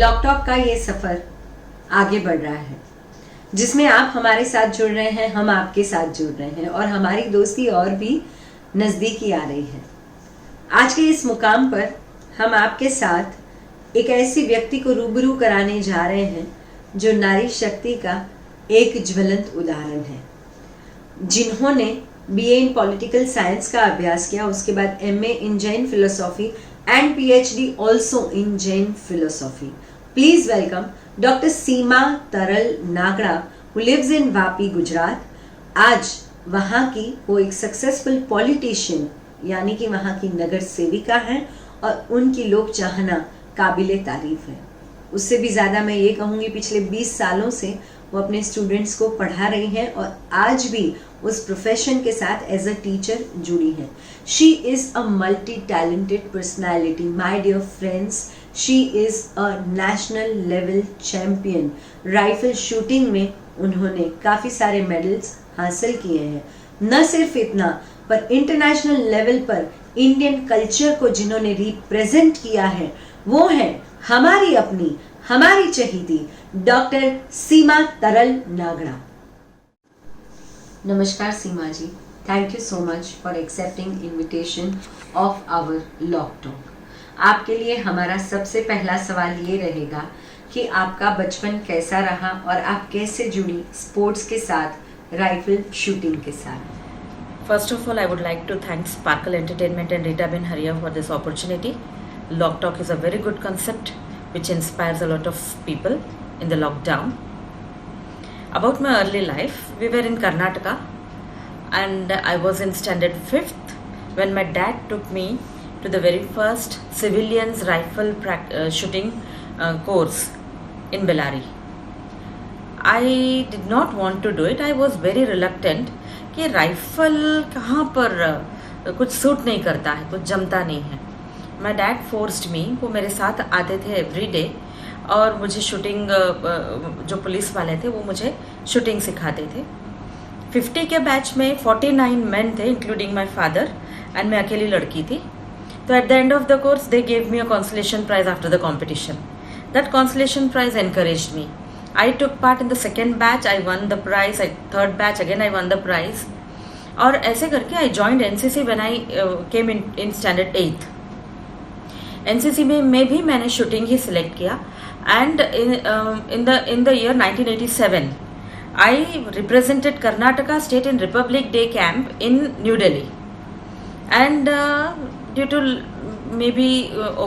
लॉकटॉक का ये सफर आगे बढ़ रहा है, जिसमें आप हमारे साथ जुड़ रहे हैं, हम आपके साथ जुड़ रहे हैं और हमारी दोस्ती और भी नजदीकी आ रही है। आज के इस मुकाम पर हम आपके साथ एक ऐसी व्यक्ति को रूबरू कराने जा रहे हैं जो नारी शक्ति का एक ज्वलंत उदाहरण है, जिन्होंने बीए इन पॉलिटिकल साइंस का अभ्यास किया, उसके बाद MA in Jain philosophy and PhD also in Jain philosophy. Please welcome doctor Seema Taral Nagda, who lives in Vapi, Gujarat. आज वहाँ की वो एक सक्सेसफुल पॉलिटिशियन यानी कि वहाँ की नगर सेविका हैं और उनकी लोक चाहना काबिले तारीफ है। उससे भी ज़्यादा मैं ये कहूँगी, पिछले 20 सालों से वो अपने स्टूडेंट्स को पढ़ा रही हैं और आज भी उस प्रोफेशन के साथ एज अ टीचर जुड़ी हैं। She is a multi talented personality my dear friends. She is a national level champion. Rifle shooting में उन्होंने काफ़ी सारे मेडल्स हासिल किए हैं। न सिर्फ इतना, पर इंटरनेशनल लेवल पर इंडियन कल्चर को जिन्होंने रिप्रेजेंट किया है वो है हमारी अपनी, हमारी चहेती डॉक्टर सीमा तरल नागड़ा। नमस्कार Seema ji, thank you so much for accepting invitation of our lock talk. आपके लिए हमारा सबसे पहला सवाल ये रहेगा कि आपका बचपन कैसा रहा और आप कैसे जुड़ी स्पोर्ट्स के साथ, राइफल शूटिंग के साथ। First of all, I would like to thank Sparkle Entertainment and Rita Ben Haria for this opportunity. Lock Talk is a very good concept which inspires a lot of people in the lockdown. About my early life, we were in Karnataka and I was in standard 5th when my dad took me to the very first civilians rifle shooting course in Bellary. I did not want to do it. I was very reluctant कि rifle कहाँ पर कुछ suit नहीं करता है, कुछ जमता नहीं है। माई डैड फोर्स्ड मी, वो मेरे साथ आते थे एवरी डे और मुझे शूटिंग, जो पुलिस वाले थे वो मुझे शूटिंग सिखाते थे। 50 के बैच में 49 मेन थे इंक्लूडिंग माई फादर एंड मैं अकेली लड़की थी। तो at the end of the course they gave me a consolation prize after the competition. That consolation prize encouraged me. I took part in the second batch, I won the prize. Third batch again I won the prize. और ऐसे करके I joined NCC when I came in standard 8th. NCC में भी मैंने shooting ही select किया and in the year 1987 I represented Karnataka state in Republic Day camp in New Delhi and due to maybe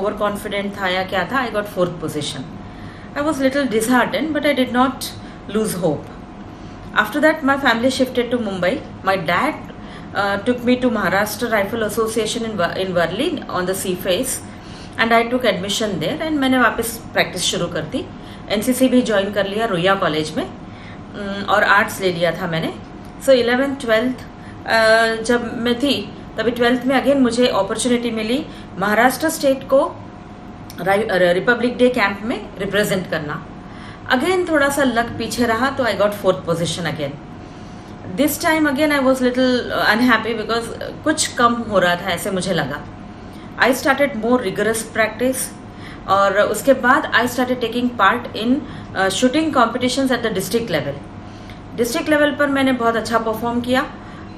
overconfident था या क्या था, I got 4th position. I was little disheartened, but I did not lose hope. After that, my family shifted to Mumbai. My dad took me to Maharashtra Rifle Association in Worli on the sea face, and I took admission there. And मैंने वापस practice शुरू कर दी. NCC भी join कर लिया रोया college में और आर्ट्स ले लिया था मैंने. So 11th 12th जब मैं थी तभी 12th में अगेन मुझे अपॉर्चुनिटी मिली महाराष्ट्र स्टेट को रिपब्लिक डे कैंप में रिप्रेजेंट करना. अगेन थोड़ा सा लक पीछे रहा तो I got 4th position again. This time again I was little unhappy because कुछ कम हो रहा था ऐसे मुझे लगा. I started more rigorous practice और उसके बाद I started taking part in shooting competitions at the district level. District level पर मैंने बहुत अच्छा परफॉर्म किया.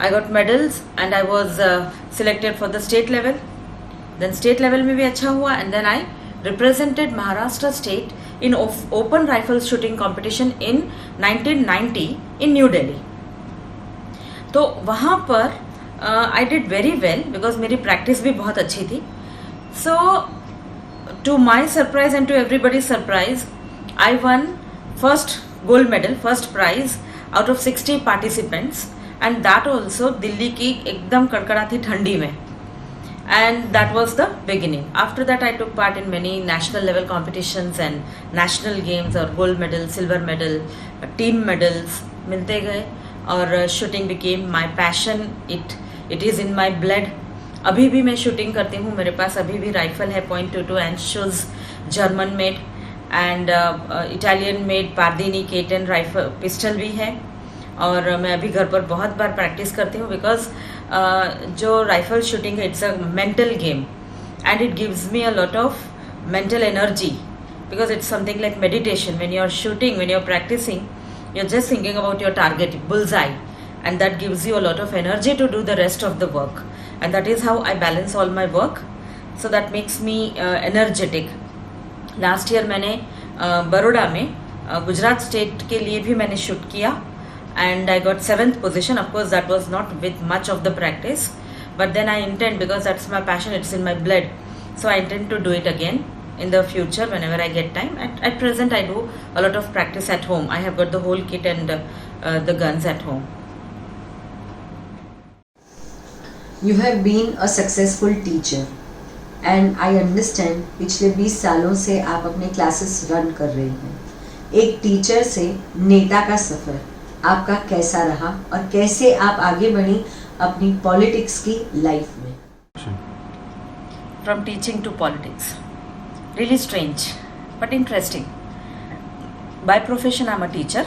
आई got medals and I was selected for the state level. Then state level में भी अच्छा हुआ and then I represented Maharashtra state in open rifle shooting competition in 1990 in New Delhi. तो वहाँ पर I did very well because मेरी practice भी बहुत अच्छी थी. So to my surprise and to everybody's surprise, I won first gold medal, first prize out of 60 participants and that also Delhi की एकदम कड़कड़ाती ठंडी में. And that was the beginning. After that I took part in many national level competitions and national games और gold medal, silver medal, team medals मिलते गए और shooting became my passion. It is in my blood. अभी भी मैं shooting करती हूँ. मेरे पास अभी भी राइफल है .22 Anschutz German made and Italian made Pardini K10 rifle pistol भी है और मैं अभी घर पर बहुत बार प्रैक्टिस करती हूँ बिकॉज जो राइफल शूटिंग है it's a mental game and it gives me a lot of mental energy because it's something like meditation. When you're shooting, when you're practicing, you're just thinking about your target, bullseye, and that gives you a lot of energy to do the rest of the work. And that is how I balance all my work. So that makes me energetic. Last year मैंने बड़ौदा में Gujarat state के लिए भी मैंने shoot किया and I got 7th position. Of course, that was not with much of the practice, but then I intend, because that's my passion, it's in my blood, so I intend to do it again in the future whenever I get time. At present, I do a lot of practice at home. I have got the whole kit and the guns at home. You have been a successful teacher and I understand पिछले 20 सालों से आप अपने classes run कर रहे हैं. एक teacher से नेता का सफर आपका कैसा रहा और कैसे आप आगे बढ़ी अपनी पॉलिटिक्स की लाइफ में? From teaching to politics, really strange but interesting. By profession, I'm a teacher.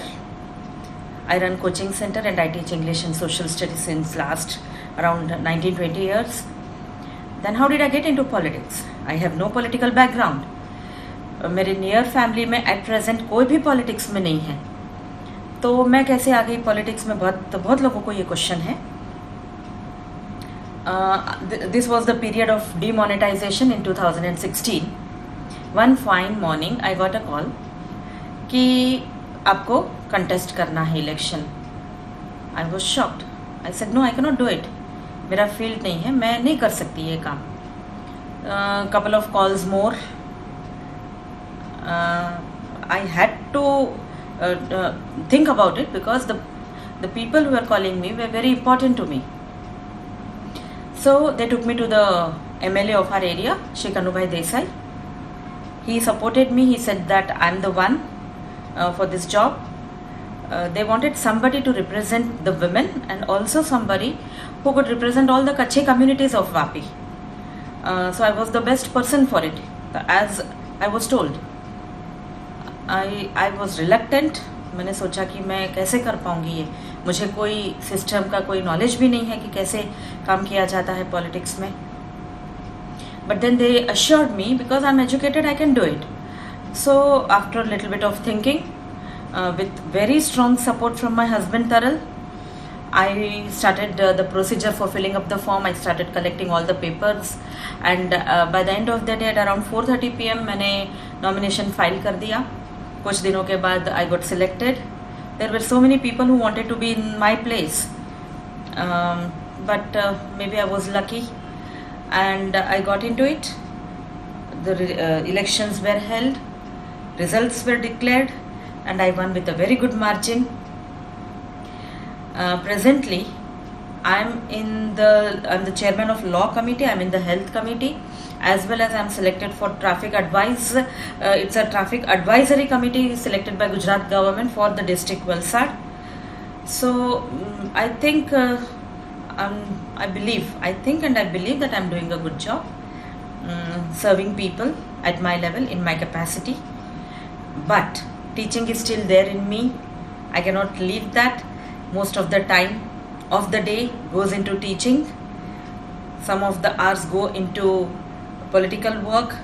I run coaching center and I teach English and social studies since last around 19-20 years. Then how did I get into politics? I have no political background. मेरे near family में at present कोई भी politics में नहीं है, तो मैं कैसे आ गई पॉलिटिक्स में? बहुत लोगों को ये क्वेश्चन है. This was the period of demonetization in 2016. One fine morning I got a call कि आपको contest करना है election. I was shocked. I said no, I cannot do it. मेरा फील्ड नहीं है, मैं नहीं कर सकती ये काम. Couple of calls more. I had to think about it because the people who were calling me were very important to me. So they took me to the MLA of our area, Sheikh Anubhai Desai. He supported me. He said that I'm the one for this job. They wanted somebody to represent the women and also somebody who could represent all the Kachhe communities of Vapi. So I was the best person for it, as I was told. I was reluctant. मैंने सोचा कि मैं कैसे कर पाऊंगी ये, मुझे कोई सिस्टम का कोई नॉलेज भी नहीं है कि कैसे काम किया जाता है पॉलिटिक्स में. But then they assured me, because I'm educated, I can do it. So after a little bit of thinking, with very strong support from my husband Taral, I started the procedure for filling up the form. I started collecting all the papers, and by the end of the day at around 4:30 PM मैंने nomination file कर दिया. कुछ दिनों के बाद I got selected. There were so many people who wanted to be in my place, but maybe I was lucky and I got into it. The elections were held, results were declared, and I won with a very good margin. Presently, I'm the chairman of law committee. I'm in the health committee, as well as I'm selected for traffic advice. It's a traffic advisory committee selected by Gujarat government for the district Valsad. So I think I believe that I'm doing a good job, serving people at my level in my capacity. But teaching is still there in me. I cannot leave that. Most of the time of the day goes into teaching. Some of the hours go into political work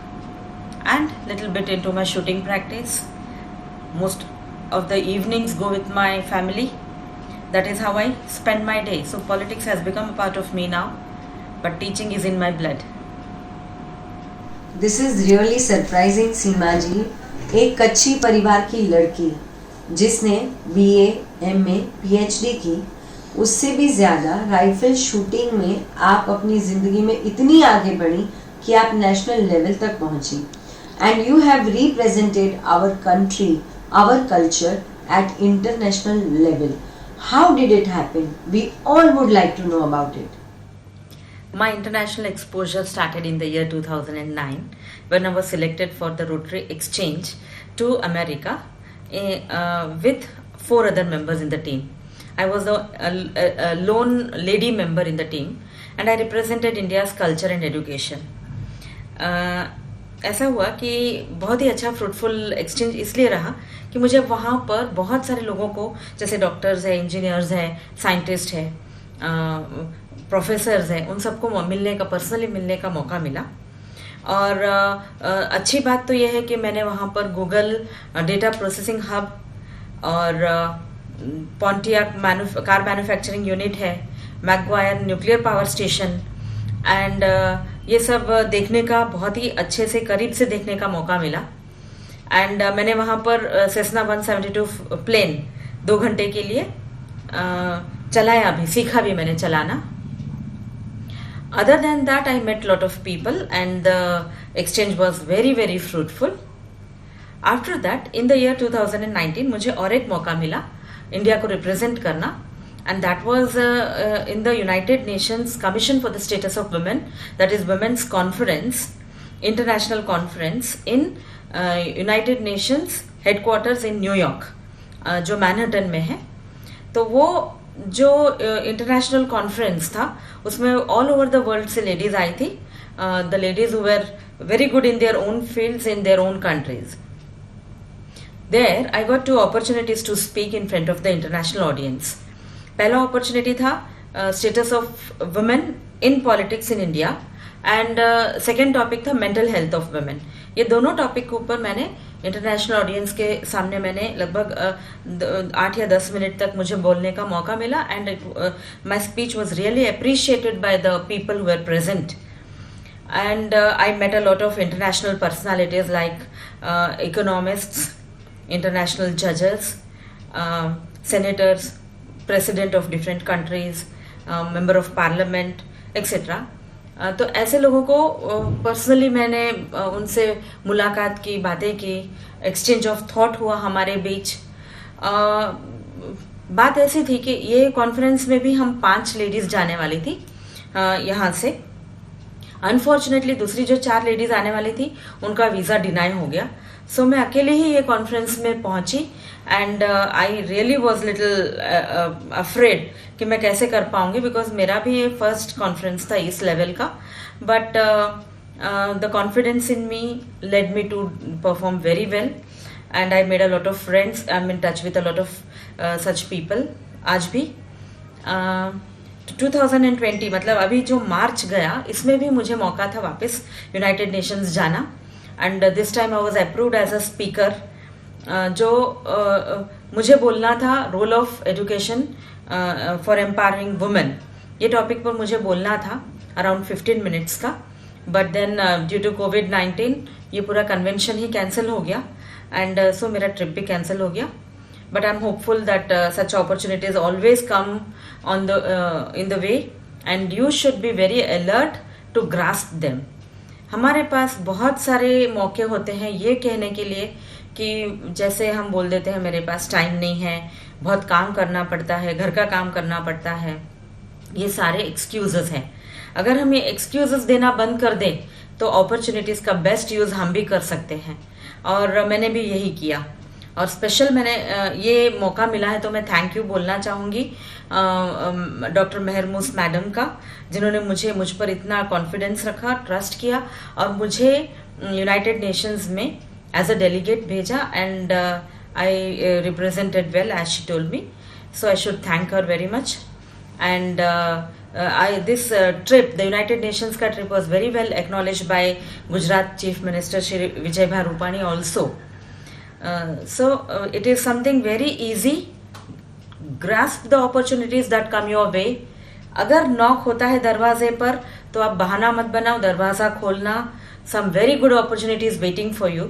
and little bit into my shooting practice. Most of the evenings go with my family. That is how I spend my day. So politics has become a part of me now, but teaching is in my blood. This is really surprising, सीमा जी. एक कच्ची परिवार की लड़की जिसने BA, MA, PhD की, उससे भी ज़्यादा राइफल शूटिंग में आप अपनी ज़िंदगी में इतनी आगे बढ़ी कि आप नेशनल लेवल तक पहुंची. And you have represented our country, our culture at international level. How did it happen? We all would like to know about it. My international exposure started in the year 2009 when I was selected for the Rotary Exchange to America with 4 other members in the team. I was a lone lady member in the team and I represented India's culture and education. ऐसा हुआ कि बहुत ही अच्छा fruitful exchange इसलिए रहा कि मुझे वहाँ पर बहुत सारे लोगों को, जैसे डॉक्टर्स हैं, इंजीनियर्स हैं, साइंटिस्ट हैं, प्रोफेसर्स हैं, उन सबको मिलने का, पर्सनली मिलने का मौका मिला. और अच्छी बात तो यह है कि मैंने वहाँ पर गूगल डेटा प्रोसेसिंग हब और पॉन्टियाक कार मैन्युफैक्चरिंग यूनिट है, Maguire nuclear power station and ये सब देखने का बहुत ही अच्छे से करीब से देखने का मौका मिला। एंड मैंने वहाँ पर सेस्ना 172 प्लेन 2 घंटे के लिए चलाया भी, सीखा भी मैंने चलाना। Other than that, I met lot of people and the exchange was very very fruitful. After that, in the year 2019, मुझे और एक मौका मिला इंडिया को रिप्रेजेंट करना, and that was in the United Nations Commission for the Status of Women, that is Women's Conference, International Conference in United Nations headquarters in New York, जो Manhattan में है। तो वो जो इंटरनेशनल कॉन्फ्रेंस था उसमें ऑल ओवर द वर्ल्ड से ladies आई थी, the ladies who were very good in their own fields in their own countries. There I got 2 opportunities to speak in front of the international audience. पहला opportunity था status of women in politics in India and second topic था mental health of women. ये दोनों topic के ऊपर मैंने international audience के सामने मैंने लगभग 8 या 10 मिनट तक मुझे बोलने का मौका मिला and my speech was really appreciated by the people who are present. And I met a lot of international personalities like economists, international जजेस, senators, president of different countries, member of parliament, etc. तो ऐसे लोगों को personally मैंने उनसे मुलाकात की, बातें की, एक्सचेंज ऑफ थॉट हुआ हमारे बीच। बात ऐसी थी कि ये कॉन्फ्रेंस में भी हम 5 लेडीज जाने वाली थी यहाँ से। अनफॉर्चुनेटली दूसरी जो 4 लेडीज आने वाली थी उनका वीज़ा डिनाई हो गया, सो मैं अकेले ही ये कॉन्फ्रेंस में पहुंची and I really was little afraid कि मैं कैसे कर पाऊंगी, बिकॉज मेरा भी ये फर्स्ट कॉन्फ्रेंस था इस लेवल का। But the confidence in me led me to perform very well and I made a lot of friends. I am in touch with a lot of such people आज भी। 2020 मतलब अभी जो मार्च गया इसमें भी मुझे मौका था वापस यूनाइटेड नेशंस जाना and this time I was approved as a speaker. जो मुझे बोलना था role of education for empowering women, ये टॉपिक पर मुझे बोलना था अराउंड 15 मिनट्स का। बट देन ड्यू टू कोविड-19 ये पूरा कन्वेंशन ही कैंसिल हो गया एंड सो मेरा ट्रिप भी कैंसिल हो गया। But I'm hopeful that such opportunities always come on the in the way and you should be very alert to grasp them. हमारे पास बहुत सारे मौके होते हैं ये कहने के लिए कि जैसे हम बोल देते हैं मेरे पास टाइम नहीं है, बहुत काम करना पड़ता है, घर का काम करना पड़ता है, ये सारे एक्सक्यूजेस हैं। अगर हम ये एक्सक्यूजेस देना बंद कर दें तो अपॉर्चुनिटीज का बेस्ट यूज हम भी कर सकते हैं और मैंने भी यही किया। और स्पेशल मैंने ये मौका मिला है तो मैं थैंक यू बोलना चाहूँगी डॉक्टर मेहरमूस मैडम का, जिन्होंने मुझ पर इतना कॉन्फिडेंस रखा, ट्रस्ट किया और मुझे यूनाइटेड नेशंस में एज अ डेलीगेट भेजा and I represented well as she told me, so I should thank her very much. And this trip, the United Nations का trip was very well acknowledged by Gujarat Chief Minister Shri Vijay Bhai Rupani also. So it is something very easy. Grasp the opportunities that come your way. अगर knock होता है दरवाजे पर तो आप बहाना मत बनाओ, दरवाजा खोलना। Some very good opportunities waiting for you,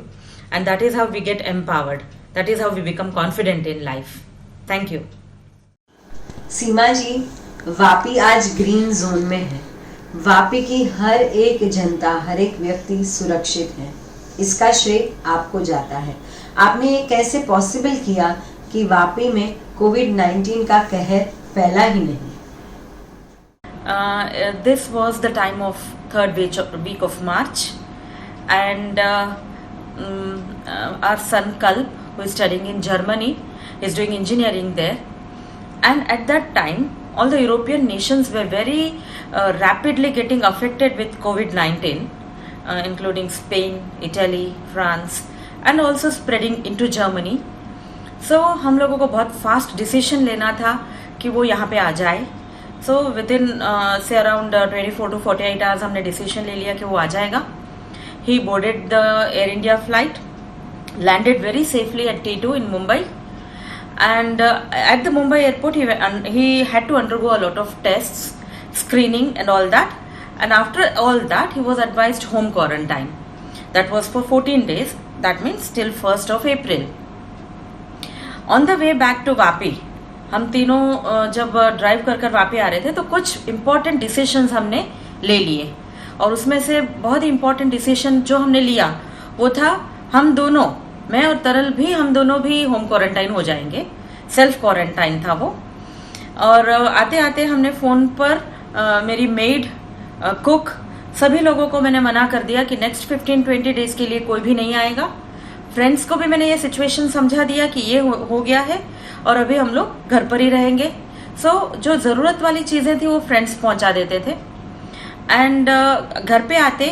and that is how we get empowered. That is how we become confident in life. Thank you. सीमा जी, वापी आज ग्रीन जोन में है। वापी की हर एक जनता, हर एक व्यक्ति सुरक्षित है, इसका श्रेय आपको जाता है। आपने ये कैसे पॉसिबल किया कि वापी में कोविड-19 का कहर फैला ही नहीं? This was the time of third week of March, and our son Kalp, who is studying in Germany, is doing engineering there, and at that time all the European nations were very rapidly getting affected with COVID-19, including Spain, Italy, France, and also spreading into Germany. So हम लोगों को बहुत fast decision लेना था कि वो यहाँ पे आ जाए। So within say around 24 to 48 hours हमने डिसीजन ले लिया कि वो आ जाएगा। he boarded the Air India flight, landed very safely at T2 in Mumbai, and at the Mumbai airport he had to undergo a lot of tests, screening and all that, and after all that he was advised home quarantine. That was for 14 days, that means till 1st of April. On the way back to Vapi, हम तीनों जब drive कर वापी आ रहे थे तो कुछ important decisions हमने ले लिए, और उसमें से बहुत ही इम्पॉर्टेंट डिसीजन जो हमने लिया वो था हम दोनों, मैं और तरल भी, हम दोनों भी होम क्वारंटाइन हो जाएंगे, सेल्फ क्वारंटाइन था वो। और आते आते हमने फ़ोन पर मेरी मेड, कुक, सभी लोगों को मैंने मना कर दिया कि नेक्स्ट 15-20 डेज के लिए कोई भी नहीं आएगा। फ्रेंड्स को भी मैंने ये सिचुएशन समझा दिया कि ये हो गया है और अभी हम लोग घर पर ही रहेंगे। सो जो ज़रूरत वाली चीज़ें थी वो फ्रेंड्स पहुंचा देते थे। एंड घर पे आते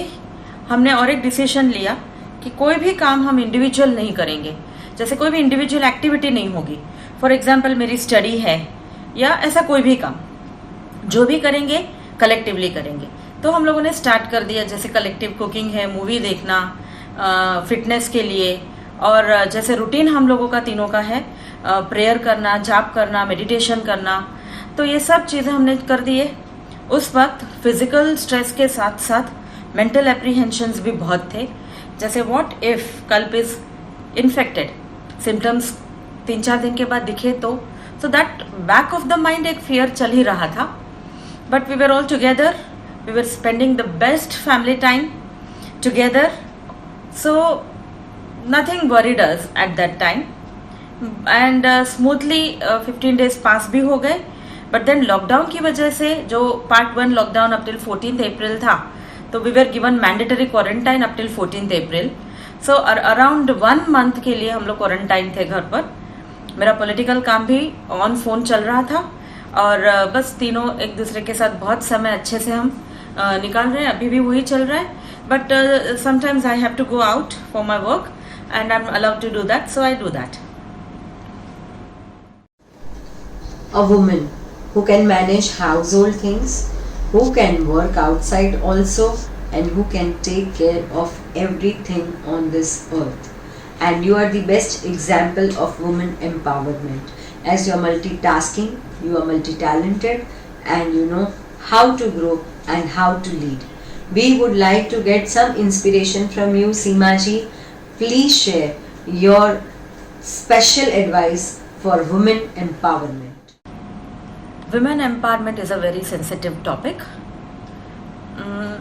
हमने और एक डिसीजन लिया कि कोई भी काम हम इंडिविजुअल नहीं करेंगे, जैसे कोई भी इंडिविजुअल एक्टिविटी नहीं होगी। फॉर एग्जाम्पल मेरी स्टडी है या ऐसा कोई भी काम, जो भी करेंगे कलेक्टिवली करेंगे। तो हम लोगों ने स्टार्ट कर दिया, जैसे कलेक्टिव कुकिंग है, मूवी देखना, फिटनेस के लिए, और जैसे रूटीन हम लोगों का तीनों का है, प्रेयर करना, जाप करना, मेडिटेशन करना, तो ये सब चीज़ें हमने कर दिए। उस वक्त फिजिकल स्ट्रेस के साथ साथ मेंटल एप्रीहेंशंस भी बहुत थे, जैसे what if Kalp is infected, symptoms 3-4 दिन के बाद दिखे तो, so that back of the mind एक फियर चल ही रहा था। But we were all together, we were spending the best family time together, so nothing worried us at that time, and smoothly 15 days pass भी हो गए। But then lockdown की वजह से, जो part 1 lockdown up till 14th April था, तो we were given mandatory quarantine up till 14th April. So around 1 month के लिए हम लोग क्वारंटाइन थे घर पर। मेरा पॉलिटिकल काम भी ऑन फोन चल रहा था, और बस तीनों एक दूसरे के साथ बहुत समय अच्छे से हम निकाल रहे हैं, अभी भी वही चल रहा है। But sometimes I have to go out for my work and I am allowed to do that, so I do that. A woman who can manage household things, who can work outside also, and who can take care of everything on this earth. And you are the best example of woman empowerment, as you are multitasking, you are multi-talented, and you know how to grow and how to lead. We would like to get some inspiration from you, Seema ji. Please share your special advice for women empowerment. Women empowerment is a very sensitive topic.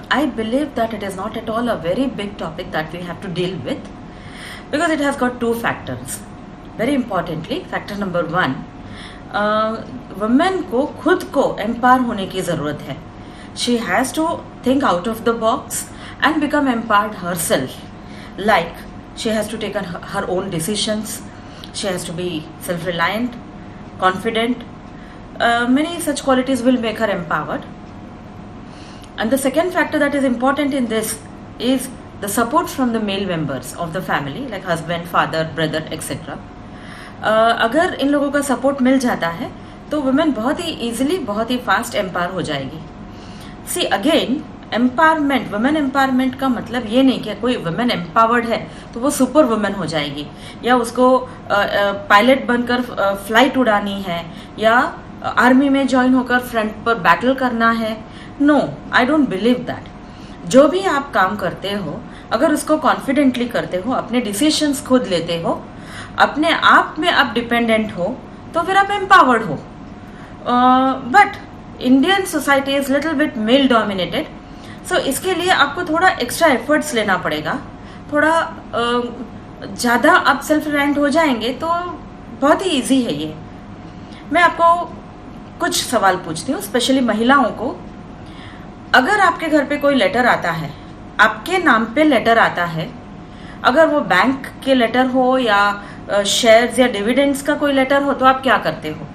I believe that it is not at all a very big topic that we have to deal with, because it has got 2 factors. Very importantly, factor number 1, women को खुद को empower होने की ज़रूरत है. She has to think out of the box and become empowered herself. Like, she has to take her own decisions. She has to be self-reliant, confident. Many such qualities will make her empowered. And the second factor that is important in this is the support from the male members of the family, like husband, father, brother, etc. अगर इन लोगों का support मिल जाता है तो women बहुत ही easily, बहुत ही fast empower हो जाएगी। See again, empowerment, women empowerment का मतलब ये नहीं कि कोई वुमेन एम्पावर्ड है तो वो सुपर वुमेन हो जाएगी, या उसको पायलट बनकर फ्लाइट उड़ानी है, या आर्मी में ज्वाइन होकर फ्रंट पर बैटल करना है। No, I don't believe that. जो भी आप काम करते हो, अगर उसको कॉन्फिडेंटली करते हो, अपने डिसीजंस खुद लेते हो, अपने आप में आप डिपेंडेंट हो, तो फिर आप एम्पावर्ड हो। But Indian society is little bit male dominated, so इसके लिए आपको थोड़ा एक्स्ट्रा एफर्ट्स लेना पड़ेगा। थोड़ा ज़्यादा आप सेल्फ रिलायंट हो जाएंगे तो बहुत ही ईजी है ये। मैं आपको कुछ सवाल पूछती हूँ, स्पेशली महिलाओं को। अगर आपके घर पे कोई लेटर आता है, आपके नाम पे लेटर आता है, अगर वो बैंक के लेटर हो या शेयर्स या डिविडेंड्स का कोई लेटर हो, तो आप क्या करते हो?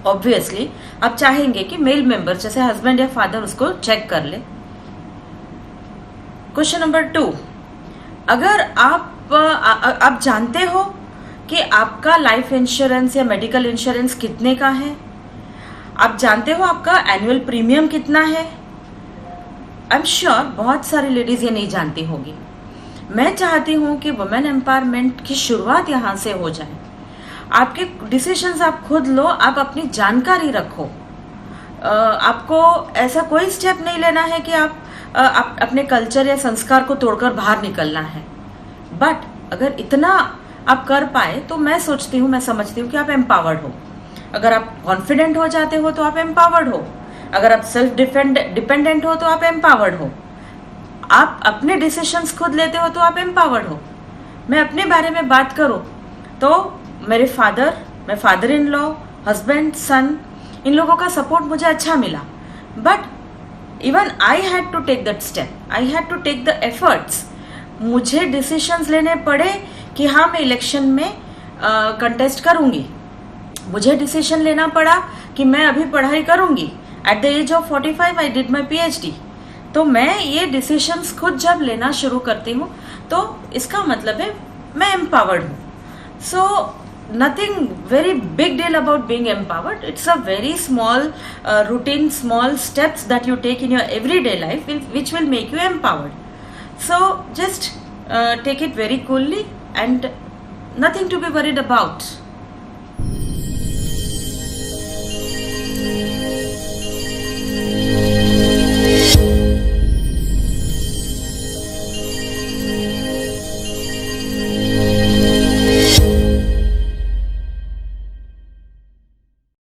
ऑब्वियसली आप चाहेंगे कि मेल मेंबर जैसे हस्बैंड या फादर उसको चेक कर ले। क्वेश्चन नंबर 2, अगर आप जानते हो कि आपका लाइफ इंश्योरेंस या मेडिकल इंश्योरेंस कितने का है, आप जानते हो आपका एनुअल प्रीमियम कितना है, आई एम श्योर बहुत सारी लेडीज ये नहीं जानती होगी। मैं चाहती हूँ कि वुमेन एम्पावरमेंट की शुरुआत यहाँ से हो जाए। आपके डिसीजंस आप खुद लो, आप अपनी जानकारी रखो। आपको ऐसा कोई स्टेप नहीं लेना है कि आप अपने कल्चर या संस्कार को तोड़कर बाहर निकलना है। बट अगर इतना आप कर पाए तो मैं सोचती हूँ, मैं समझती हूँ कि आप एम्पावर्ड हो। अगर आप कॉन्फिडेंट हो जाते हो तो आप एम्पावर्ड हो। अगर आप सेल्फ डिपेंडेंट हो तो आप एम्पावर्ड हो। आप अपने डिसीजंस खुद लेते हो तो आप एम्पावर्ड हो। मैं अपने बारे में बात करूं तो मेरे father in law, husband, son, इन लोगों का सपोर्ट मुझे अच्छा मिला। But even I had to take that step, I had to take the efforts. मुझे डिसीजंस लेने पड़े कि हाँ मैं इलेक्शन में कंटेस्ट करूंगी। मुझे डिसीजन लेना पड़ा कि मैं अभी पढ़ाई करूंगी। At the age of 45 I did my PhD। तो मैं ये डिसीजंस खुद जब लेना शुरू करती हूँ तो इसका मतलब है मैं एम्पावर्ड हूँ। सो nothing very big deal about being empowered. It's a very small routine, small steps that you take in your everyday life which will make you empowered. So just take it very coolly and nothing to be worried about.